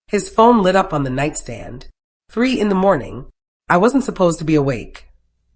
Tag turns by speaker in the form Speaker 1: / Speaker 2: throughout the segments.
Speaker 1: His phone lit up on the nightstand. 3 in the morning. I wasn't supposed to be awake,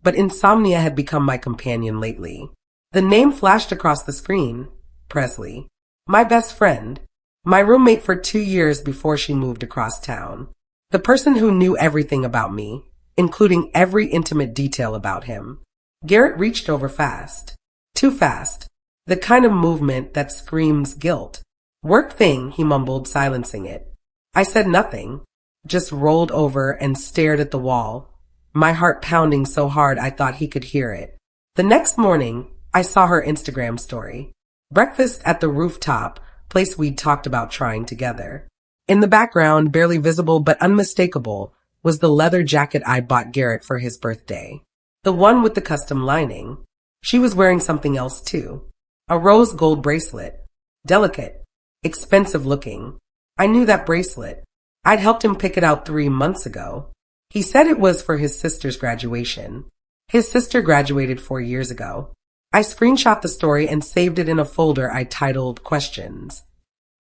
Speaker 1: but insomnia had become my companion lately. The name flashed across the screen. Presley. My best friend. My roommate for 2 years before she moved across town. The person who knew everything about me, including every intimate detail about him. Garrett reached over fast. Too fast. The kind of movement that screams guilt. Work thing, he mumbled, silencing it. I said nothing, just rolled over and stared at the wall, my heart pounding so hard I thought he could hear it. The next morning, I saw her Instagram story. Breakfast at the rooftop, place we'd talked about trying together. In the background, barely visible but unmistakable, was the leather jacket I bought Garrett for his birthday. The one with the custom lining. She was wearing something else too. A rose gold bracelet. Delicate. Expensive looking. I knew that bracelet. I'd helped him pick it out 3 months ago. He said it was for his sister's graduation. His sister graduated 4 years ago. I screenshot the story and saved it in a folder I titled Questions.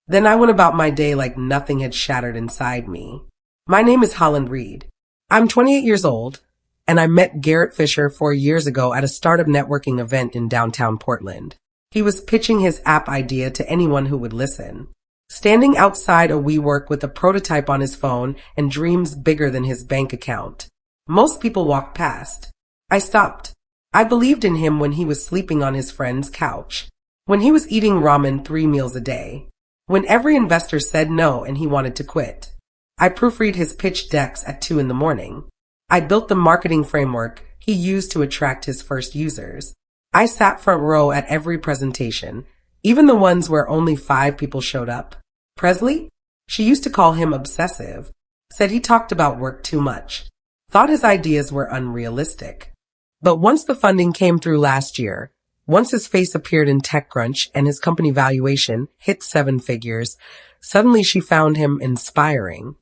Speaker 1: Then I went about my day like nothing had shattered inside me. My name is Holland Reed. I'm 28 years old, and I met Garrett Fisher 4 years ago at a startup networking event in downtown Portland. He was pitching his app idea to anyone who would listen. Standing outside a WeWork with a prototype on his phone and dreams bigger than his bank account. Most people walked past. I stopped. I believed in him when he was sleeping on his friend's couch. When he was eating ramen 3 meals a day. When every investor said no and he wanted to quit. I proofread his pitch decks at 2 in the morning. I built the marketing framework he used to attract his first users. I sat front row at every presentation, even the ones where only 5 people showed up. Presley? She used to call him obsessive. Said he talked about work too much. Thought his ideas were unrealistic. But once the funding came through last year, once his face appeared in TechCrunch and his company valuation hit 7 figures, suddenly she found him inspiring.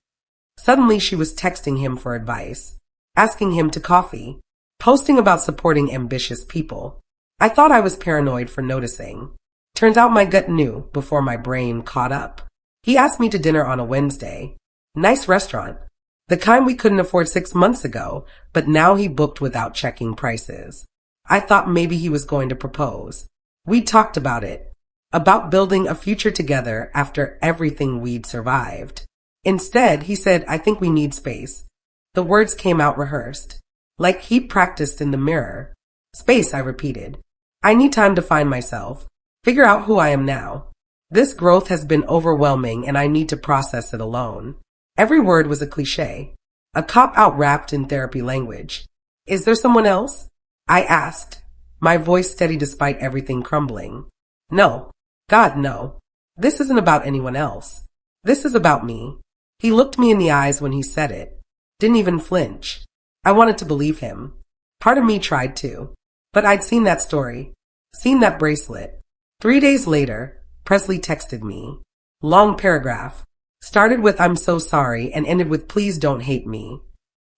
Speaker 1: Suddenly she was texting him for advice, asking him to coffee, posting about supporting ambitious people. I thought I was paranoid for noticing. Turns out my gut knew before my brain caught up. He asked me to dinner on a Wednesday. Nice restaurant. The kind we couldn't afford 6 months ago, but now he booked without checking prices. I thought maybe he was going to propose. We talked about it. About building a future together after everything we'd survived. Instead, he said, I think we need space. The words came out rehearsed. Like he practiced in the mirror. Space, I repeated. I need time to find myself. Figure out who I am now. This growth has been overwhelming and I need to process it alone. Every word was a cliche. A cop-out wrapped in therapy language. Is there someone else? I asked, my voice steady despite everything crumbling. No. God, no. This isn't about anyone else. This is about me. He looked me in the eyes when he said it. Didn't even flinch. I wanted to believe him. Part of me tried to. But I'd seen that story. Seen that bracelet. 3 days later, Presley texted me. Long paragraph. Started with I'm so sorry and ended with please don't hate me.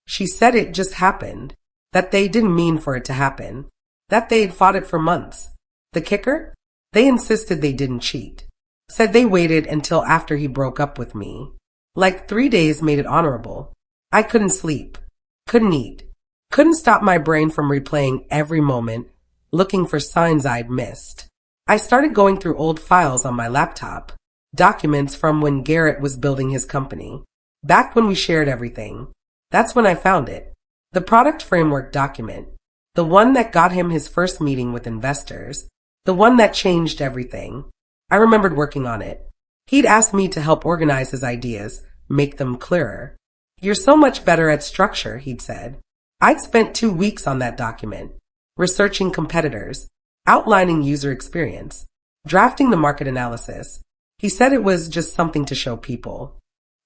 Speaker 1: She said it just happened. That they didn't mean for it to happen. That they'd fought it for months. The kicker? They insisted they didn't cheat. Said they waited until after he broke up with me. Like 3 days made it honorable. I couldn't sleep. Couldn't eat. Couldn't stop my brain from replaying every moment, looking for signs I'd missed. I started going through old files on my laptop. Documents from when Garrett was building his company. Back when we shared everything. That's when I found it. The product framework document. The one that got him his first meeting with investors. The one that changed everything. I remembered working on it. He'd asked me to help organize his ideas, make them clearer. You're so much better at structure, he'd said. I'd spent 2 weeks on that document, researching competitors, outlining user experience, drafting the market analysis. He said it was just something to show people,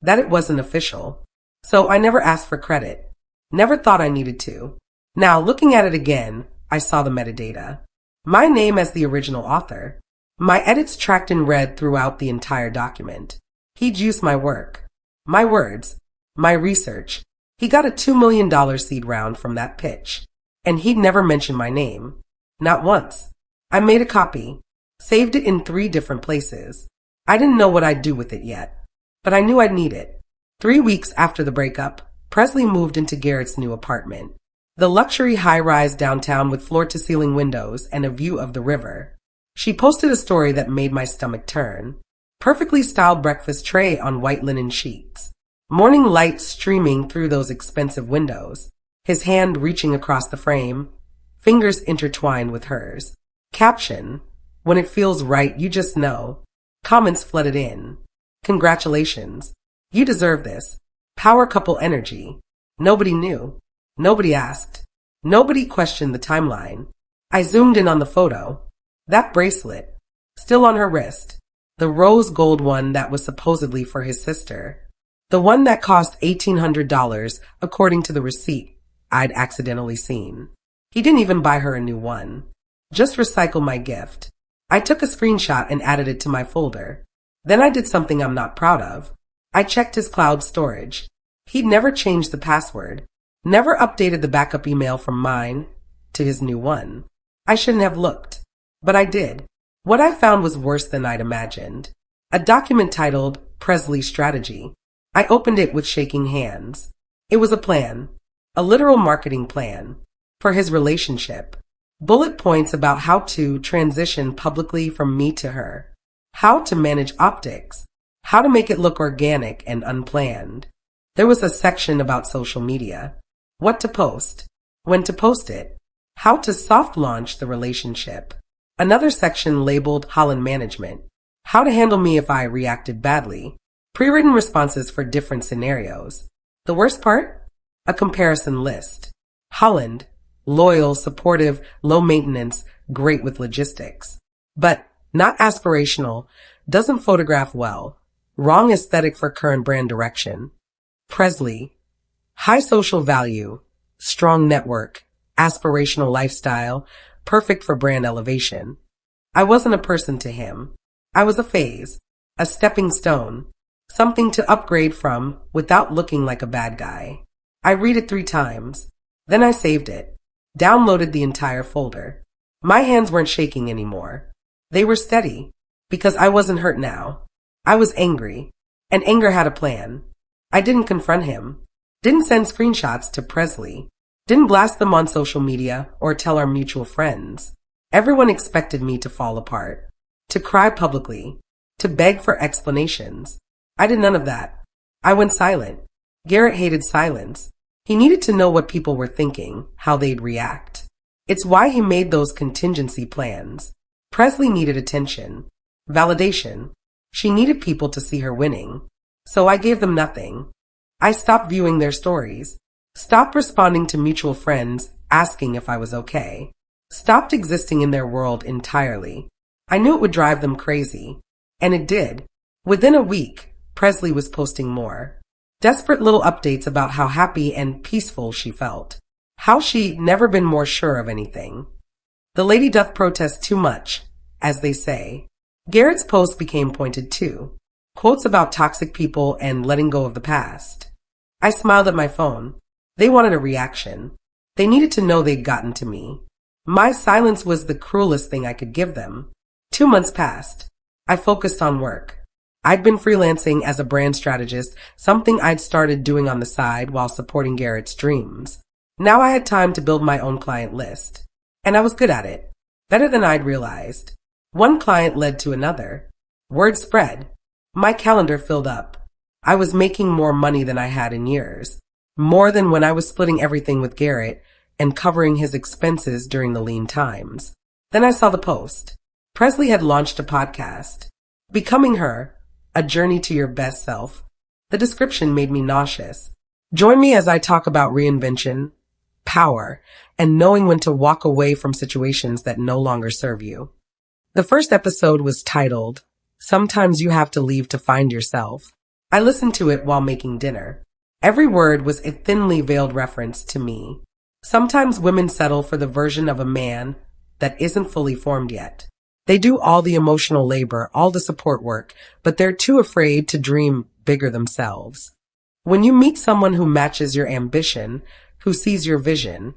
Speaker 1: that it wasn't official. So I never asked for credit, never thought I needed to. Now, looking at it again, I saw the metadata. My name as the original author. My edits tracked in red throughout the entire document. He'd used my work, my words, my research. He got a $2 million seed round from that pitch. And he'd never mentioned my name. Not once. I made a copy, saved it in 3 different places. I didn't know what I'd do with it yet, but I knew I'd need it. 3 weeks after the breakup, Presley moved into Garrett's new apartment. The luxury high-rise downtown with floor-to-ceiling windows and a view of the river. She posted a story that made my stomach turn. Perfectly styled breakfast tray on white linen sheets. Morning light streaming through those expensive windows. His hand reaching across the frame. Fingers intertwined with hers. Caption: when it feels right, you just know. Comments flooded in. Congratulations. You deserve this. Power couple energy. Nobody knew. Nobody asked. Nobody questioned the timeline. I zoomed in on the photo. That bracelet. Still on her wrist. The rose gold one that was supposedly for his sister. The one that cost $1,800 according to the receipt I'd accidentally seen. He didn't even buy her a new one. Just recycle my gift. I took a screenshot and added it to my folder. Then I did something I'm not proud of. I checked his cloud storage. He'd never changed the password. Never updated the backup email from mine to his new one. I shouldn't have looked. But I did. What I found was worse than I'd imagined. A document titled Presley's Strategy. I opened it with shaking hands. It was a plan. A literal marketing plan. For his relationship. Bullet points about how to transition publicly from me to her. How to manage optics. How to make it look organic and unplanned. There was a section about social media. What to post. When to post it. How to soft launch the relationship. Another section labeled Holland Management. How to handle me if I reacted badly. Pre-written responses for different scenarios. The worst part? A comparison list. Holland. Loyal, supportive, low maintenance, great with logistics. But not aspirational. Doesn't photograph well. Wrong aesthetic for current brand direction. Presley. High social value. Strong network. Aspirational lifestyle. Perfect for brand elevation. I wasn't a person to him. I was a phase. A stepping stone. Something to upgrade from without looking like a bad guy. I read it 3 times. Then I saved it. Downloaded the entire folder. My hands weren't shaking anymore. They were steady. Because I wasn't hurt now. I was angry. And anger had a plan. I didn't confront him. Didn't send screenshots to Presley. Didn't blast them on social media or tell our mutual friends. Everyone expected me to fall apart. To cry publicly. To beg for explanations. I did none of that. I went silent. Garrett hated silence. He needed to know what people were thinking, how they'd react. It's why he made those contingency plans. Presley needed attention. Validation. She needed people to see her winning. So I gave them nothing. I stopped viewing their stories. Stopped responding to mutual friends asking if I was okay. Stopped existing in their world entirely. I knew it would drive them crazy. And it did. Within a week, Presley was posting more. Desperate little updates about how happy and peaceful she felt. How she'd never been more sure of anything. The lady doth protest too much, as they say. Garrett's post became pointed too. Quotes about toxic people and letting go of the past. I smiled at my phone. They wanted a reaction. They needed to know they'd gotten to me. My silence was the cruelest thing I could give them. 2 months passed. I focused on work. I'd been freelancing as a brand strategist, something I'd started doing on the side while supporting Garrett's dreams. Now I had time to build my own client list. And I was good at it. Better than I'd realized. One client led to another. Word spread. My calendar filled up. I was making more money than I had in years. More than when I was splitting everything with Garrett and covering his expenses during the lean times. Then I saw the post. Presley had launched a podcast. Becoming Her, A Journey to Your Best Self. The description made me nauseous. Join me as I talk about reinvention, power, and knowing when to walk away from situations that no longer serve you. The first episode was titled, Sometimes You Have to Leave to Find Yourself. I listened to it while making dinner. Every word was a thinly veiled reference to me. Sometimes women settle for the version of a man that isn't fully formed yet. They do all the emotional labor, all the support work, but they're too afraid to dream bigger themselves. When you meet someone who matches your ambition, who sees your vision,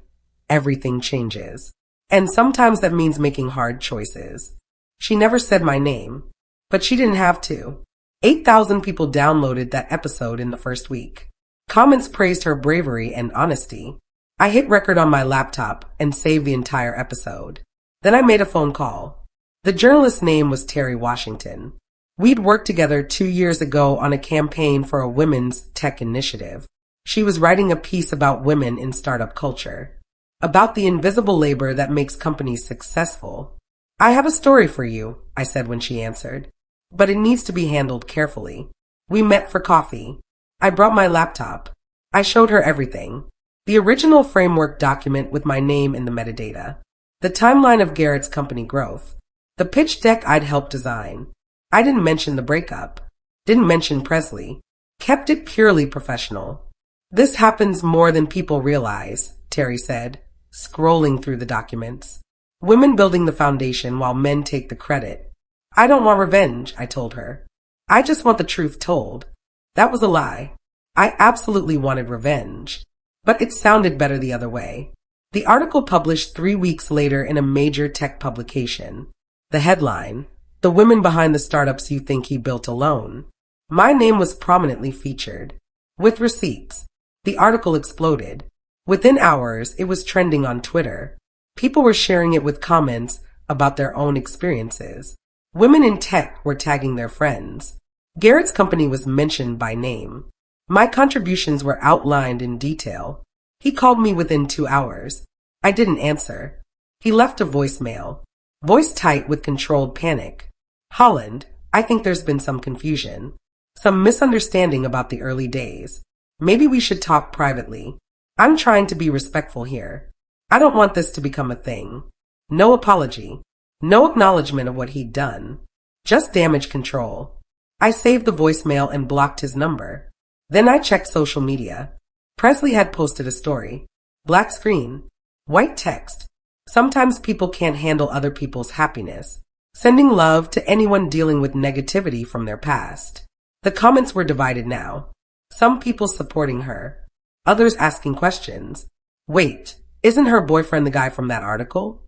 Speaker 1: everything changes. And sometimes that means making hard choices. She never said my name, but she didn't have to. 8,000 people downloaded that episode in the first week. Comments praised her bravery and honesty. I hit record on my laptop and saved the entire episode. Then I made a phone call. The journalist's name was Terry Washington. We'd worked together 2 years ago on a campaign for a women's tech initiative. She was writing a piece about women in startup culture, about the invisible labor that makes companies successful. I have a story for you, I said when she answered, but it needs to be handled carefully. We met for coffee. I brought my laptop. I showed her everything. The original framework document with my name in the metadata. The timeline of Garrett's company growth. The pitch deck I'd helped design. I didn't mention the breakup. Didn't mention Presley. Kept it purely professional. This happens more than people realize, Terry said, scrolling through the documents. Women building the foundation while men take the credit. I don't want revenge, I told her. I just want the truth told. That was a lie. I absolutely wanted revenge. But it sounded better the other way. The article published 3 weeks later in a major tech publication. The headline, "The Women Behind the Startups You Think He Built Alone." My name was prominently featured. With receipts. The article exploded. Within hours, it was trending on Twitter. People were sharing it with comments about their own experiences. Women in tech were tagging their friends. Garrett's company was mentioned by name. My contributions were outlined in detail. He called me within 2 hours. I didn't answer. He left a voicemail. Voice tight with controlled panic. "Holland, I think there's been some confusion. Some misunderstanding about the early days. Maybe we should talk privately. I'm trying to be respectful here. I don't want this to become a thing." No apology. No acknowledgement of what he'd done. Just damage control. I saved the voicemail and blocked his number. Then I checked social media. Presley had posted a story. Black screen. White text. Sometimes people can't handle other people's happiness. Sending love to anyone dealing with negativity from their past. The comments were divided now. Some people supporting her. Others asking questions. Wait, isn't her boyfriend the guy from that article?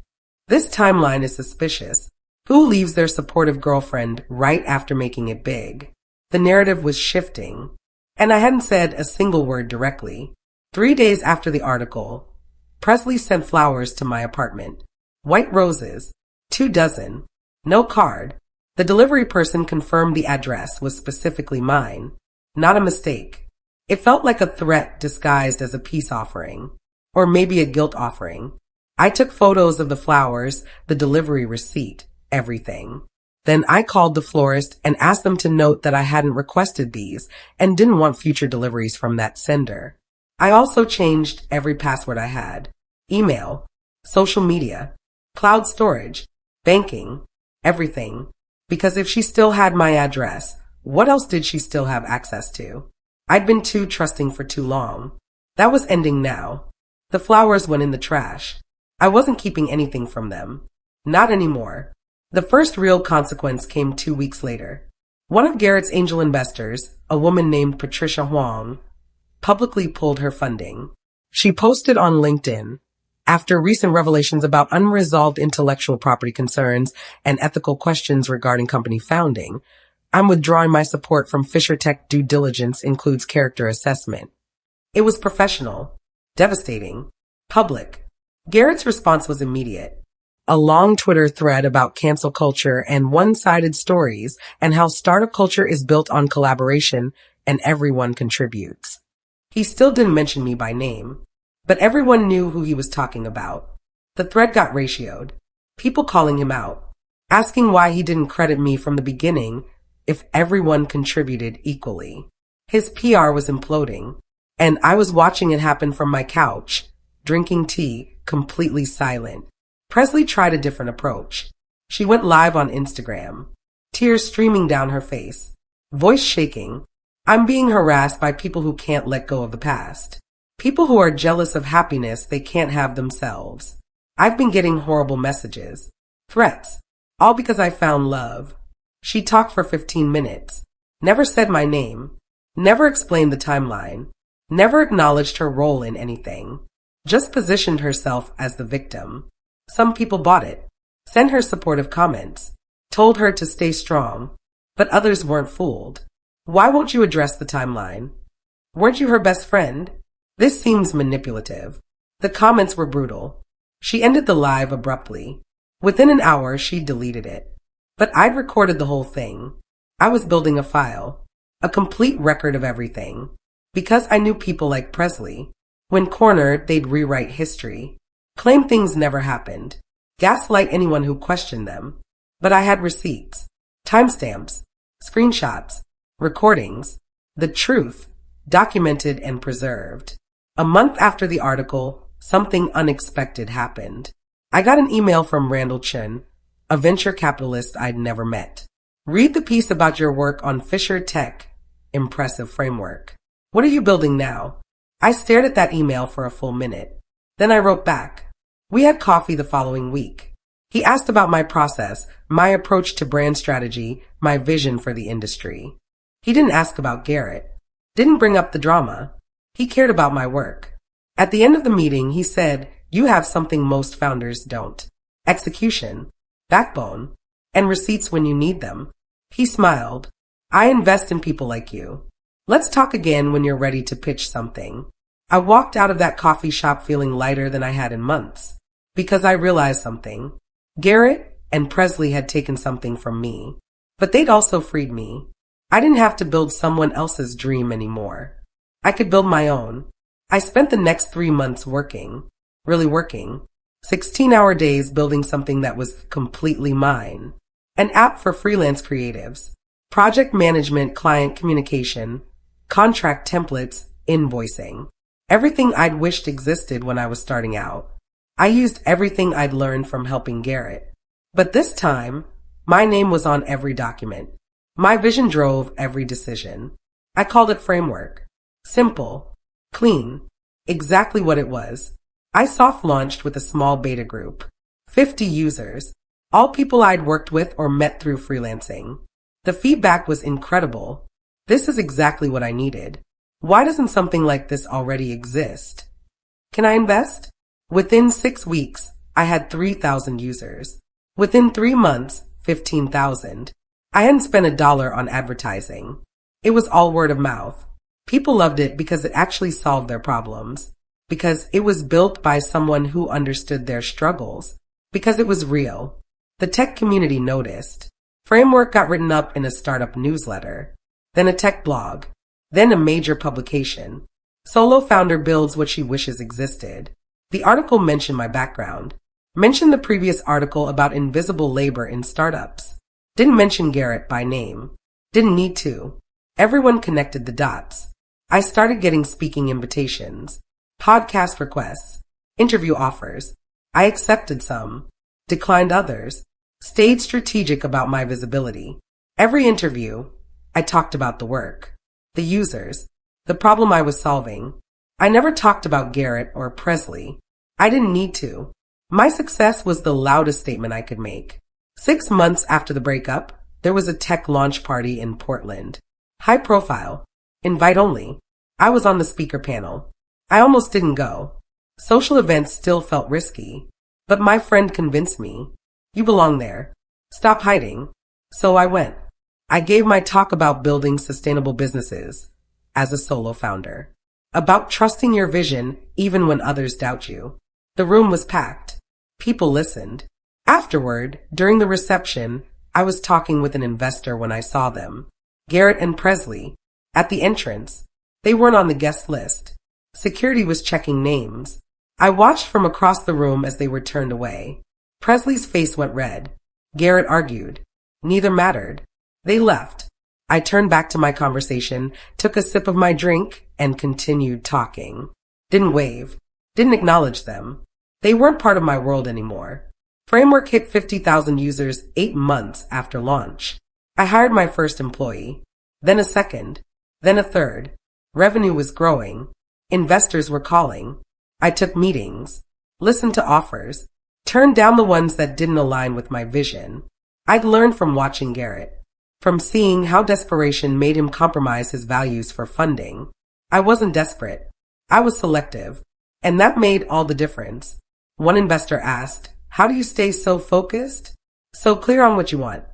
Speaker 1: This timeline is suspicious. Who leaves their supportive girlfriend right after making it big? The narrative was shifting. And I hadn't said a single word directly. 3 days after the article, Presley sent flowers to my apartment. White roses. 2 dozen. No card. The delivery person confirmed the address was specifically mine. Not a mistake. It felt like a threat disguised as a peace offering. Or maybe a guilt offering. I took photos of the flowers, the delivery receipt, everything. Then I called the florist and asked them to note that I hadn't requested these and didn't want future deliveries from that sender. I also changed every password I had. Email, social media, cloud storage, banking, everything. Because if she still had my address, what else did she still have access to? I'd been too trusting for too long. That was ending now. The flowers went in the trash. I wasn't keeping anything from them. Not anymore. The first real consequence came 2 weeks later. One of Garrett's angel investors, a woman named Patricia Huang, publicly pulled her funding. She posted on LinkedIn, after recent revelations about unresolved intellectual property concerns and ethical questions regarding company founding, "I'm withdrawing my support from Fisher Tech. Due diligence includes character assessment." It was professional, devastating, public. Garrett's response was immediate. A long Twitter thread about cancel culture and one-sided stories and how startup culture is built on collaboration and everyone contributes. He still didn't mention me by name, but everyone knew who he was talking about. The thread got ratioed. People calling him out, asking why he didn't credit me from the beginning if everyone contributed equally. His PR was imploding, and I was watching it happen from my couch, drinking tea, completely silent. Presley tried a different approach. She went live on Instagram, tears streaming down her face, voice shaking. "I'm being harassed by people who can't let go of the past. People who are jealous of happiness they can't have themselves. I've been getting horrible messages, threats, all because I found love." She talked for 15 minutes, never said my name, never explained the timeline, never acknowledged her role in anything, just positioned herself as the victim. Some people bought it, sent her supportive comments, told her to stay strong. but others weren't fooled. Why won't you address the timeline? Weren't you her best friend? This seems manipulative. The comments were brutal. She ended the live abruptly. Within an hour, she deleted it. But I'd recorded the whole thing. I was building a file, a complete record of everything. Because I knew people like Presley. When cornered, they'd rewrite history, claim things never happened, gaslight anyone who questioned them. But I had receipts, timestamps, screenshots, recordings, the truth, documented and preserved. A month after the article, something unexpected happened. I got an email from Randall Chun, a venture capitalist I'd never met. Read the piece about your work on Fisher Tech. Impressive framework. What are you building now? I stared at that email for a full minute. Then I wrote back. We had coffee the following week. He asked about my process, my approach to brand strategy, my vision for the industry. He didn't ask about Garrett. Didn't bring up the drama. He cared about my work. At the end of the meeting, he said, you have something most founders don't. Execution, backbone, and receipts when you need them. He smiled. I invest in people like you. Let's talk again when you're ready to pitch something. I walked out of that coffee shop feeling lighter than I had in months. Because I realized something. Garrett and Presley had taken something from me. But they'd also freed me. I didn't have to build someone else's dream anymore. I could build my own. I spent the next 3 months working. Really working. 16-hour days building something that was completely mine. An app for freelance creatives. Project management, client communication, contract templates, invoicing. Everything I'd wished existed when I was starting out. I used everything I'd learned from helping Garrett. But this time, my name was on every document. My vision drove every decision. I called it framework. Simple. Clean. Exactly what it was. I soft launched with a small beta group. 50 users. All people I'd worked with or met through freelancing. The feedback was incredible. This is exactly what I needed. Why doesn't something like this already exist? Can I invest? Within 6 weeks, I had 3,000 users. Within 3 months, 15,000. I hadn't spent $1 on advertising. It was all word of mouth. People loved it because it actually solved their problems. Because it was built by someone who understood their struggles. Because it was real. The tech community noticed. Framework got written up in a startup newsletter, then a tech blog, then a major publication. Solo founder builds what she wishes existed. The article mentioned my background, mentioned the previous article about invisible labor in startups, didn't mention Garrett by name, didn't need to. Everyone connected the dots. I started getting speaking invitations, podcast requests, interview offers. I accepted some, declined others. Stayed strategic about my visibility. Every interview, I talked about the work, the users, the problem I was solving. I never talked about Garrett or Presley. I didn't need to. My success was the loudest statement I could make. 6 months after the breakup, there was a tech launch party in Portland. High profile. Invite only. I was on the speaker panel. I almost didn't go. Social events still felt risky. But my friend convinced me. You belong there. Stop hiding. So I went. I gave my talk about building sustainable businesses as a solo founder. About trusting your vision even when others doubt you. The room was packed. People listened. Afterward, during the reception, I was talking with an investor when I saw them. Garrett and Presley. At the entrance. They weren't on the guest list. Security was checking names. I watched from across the room as they were turned away. Presley's face went red. Garrett argued. Neither mattered. They left. I turned back to my conversation, took a sip of my drink, and continued talking. Didn't wave. Didn't acknowledge them. They weren't part of my world anymore. Framework hit 50,000 users 8 months after launch. I hired my first employee. Then a second. Then a third. Revenue was growing. Investors were calling. I took meetings. Listened to offers. Turned down the ones that didn't align with my vision. I'd learned from watching Garrett, from seeing how desperation made him compromise his values for funding. I wasn't desperate. I was selective. And that made all the difference. One investor asked, how do you stay so focused? So clear on what you want.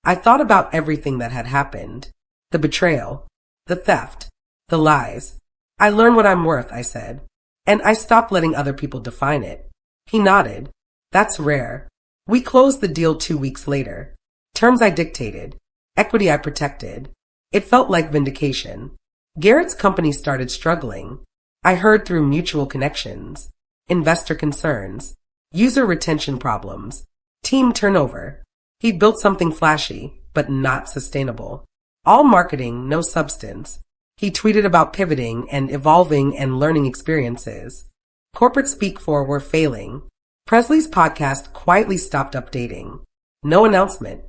Speaker 1: I thought about everything that had happened. The betrayal, the theft, the lies. I learned what I'm worth, I said. And I stopped letting other people define it. He nodded. That's rare. We closed the deal 2 weeks later. Terms I dictated. Equity I protected. It felt like vindication. Garrett's company started struggling. I heard through mutual connections, investor concerns, user retention problems, team turnover. He built something flashy, but not sustainable. All marketing, no substance. He tweeted about pivoting and evolving and learning experiences. Corporate speak for were failing. Presley's podcast quietly stopped updating. No announcement.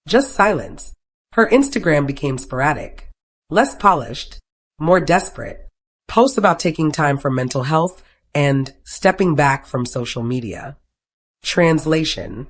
Speaker 1: Just silence. Her Instagram became sporadic. Less polished. More desperate. Posts about taking time for mental health and stepping back from social media. Translation.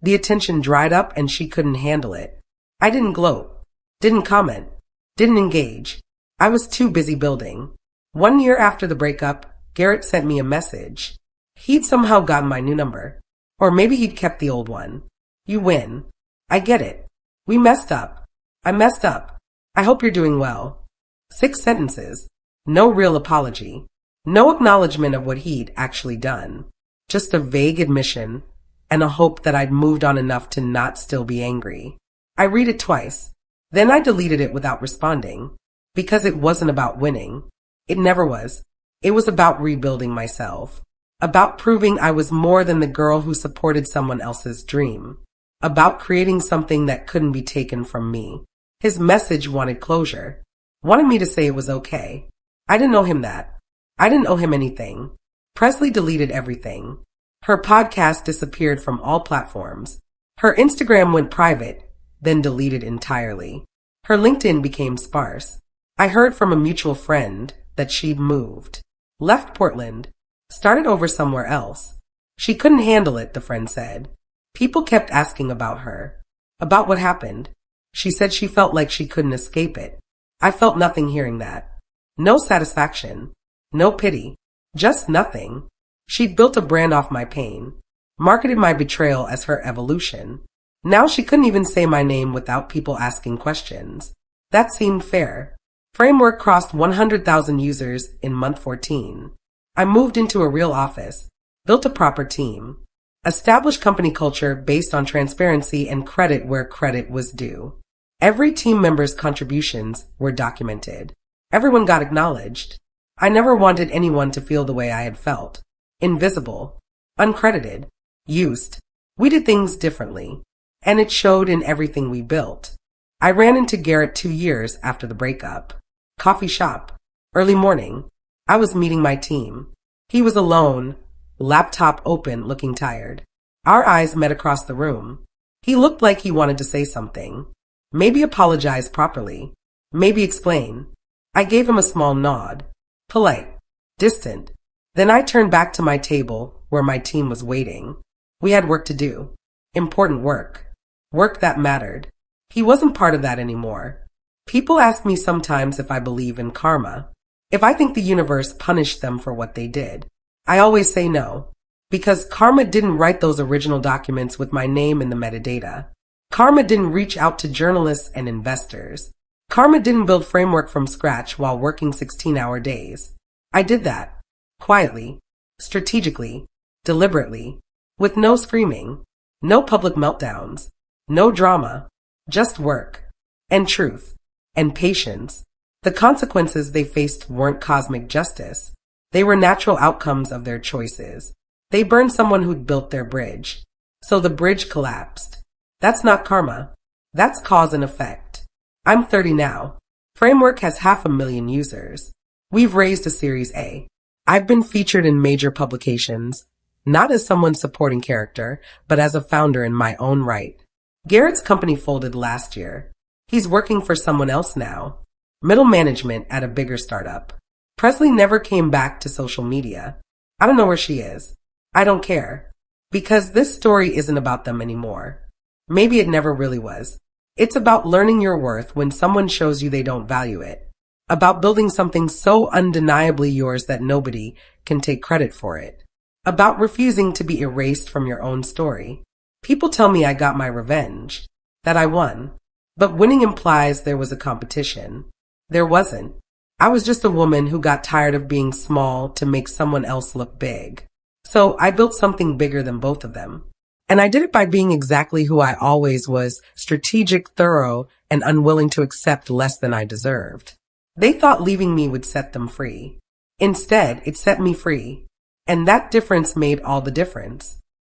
Speaker 1: The attention dried up and she couldn't handle it. I didn't gloat. Didn't comment. Didn't engage. I was too busy building. 1 year after the breakup, Garrett sent me a message. He'd somehow gotten my new number. Or maybe he'd kept the old one. You win. I get it. We messed up. I messed up. I hope you're doing well. 6 sentences. No real apology. No acknowledgement of what he'd actually done. Just a vague admission and a hope that I'd moved on enough to not still be angry. I read it twice. Then I deleted it without responding. Because it wasn't about winning. It never was. It was about rebuilding myself. About proving I was more than the girl who supported someone else's dream. About creating something that couldn't be taken from me. His message wanted closure. Wanted me to say it was okay. I didn't owe him that. I didn't owe him anything. Presley deleted everything. Her podcast disappeared from all platforms. Her Instagram went private, then deleted entirely. Her LinkedIn became sparse. I heard from a mutual friend that she'd moved. Left Portland. Started over somewhere else. She couldn't handle it, the friend said. People kept asking about her. About what happened. She said she felt like she couldn't escape it. I felt nothing hearing that. No satisfaction. No pity. Just nothing. She'd built a brand off my pain. Marketed my betrayal as her evolution. Now she couldn't even say my name without people asking questions. That seemed fair. Framework crossed 100,000 users in month 14. I moved into a real office. Built a proper team. Established company culture based on transparency and credit where credit was due. Every team member's contributions were documented. Everyone got acknowledged. I never wanted anyone to feel the way I had felt. Invisible. Uncredited. Used. We did things differently. And it showed in everything we built. I ran into Garrett 2 years after the breakup. Coffee shop. Early morning. I was meeting my team. He was alone, laptop open, looking tired. Our eyes met across the room. He looked like he wanted to say something. Maybe apologize properly. Maybe explain. I gave him a small nod. Polite. Distant. Then I turned back to my table where my team was waiting. We had work to do. Important work. Work that mattered. He wasn't part of that anymore. People ask me sometimes if I believe in karma. If I think the universe punished them for what they did. I always say no. Because karma didn't write those original documents with my name in the metadata. Karma didn't reach out to journalists and investors. Karma didn't build framework from scratch while working 16-hour days. I did that. Quietly. Strategically. Deliberately. With no screaming. No public meltdowns. No drama. Just work. And truth. And patience. The consequences they faced weren't cosmic justice. They were natural outcomes of their choices. They burned someone who'd built their bridge. So the bridge collapsed. That's not karma. That's cause and effect. I'm 30 now. Framework has 500,000 users. We've raised a Series A. I've been featured in major publications, not as someone's supporting character, but as a founder in my own right. Garrett's company folded last year. He's working for someone else now. Middle management at a bigger startup. Presley never came back to social media. I don't know where she is. I don't care. Because this story isn't about them anymore. Maybe it never really was. It's about learning your worth when someone shows you they don't value it. About building something so undeniably yours that nobody can take credit for it. About refusing to be erased from your own story. People tell me I got my revenge. that I won. But winning implies there was a competition. There wasn't. I was just a woman who got tired of being small to make someone else look big. So I built something bigger than both of them. And I did it by being exactly who I always was, strategic, thorough, and unwilling to accept less than I deserved. They thought leaving me would set them free. Instead, it set me free. And that difference made all the difference.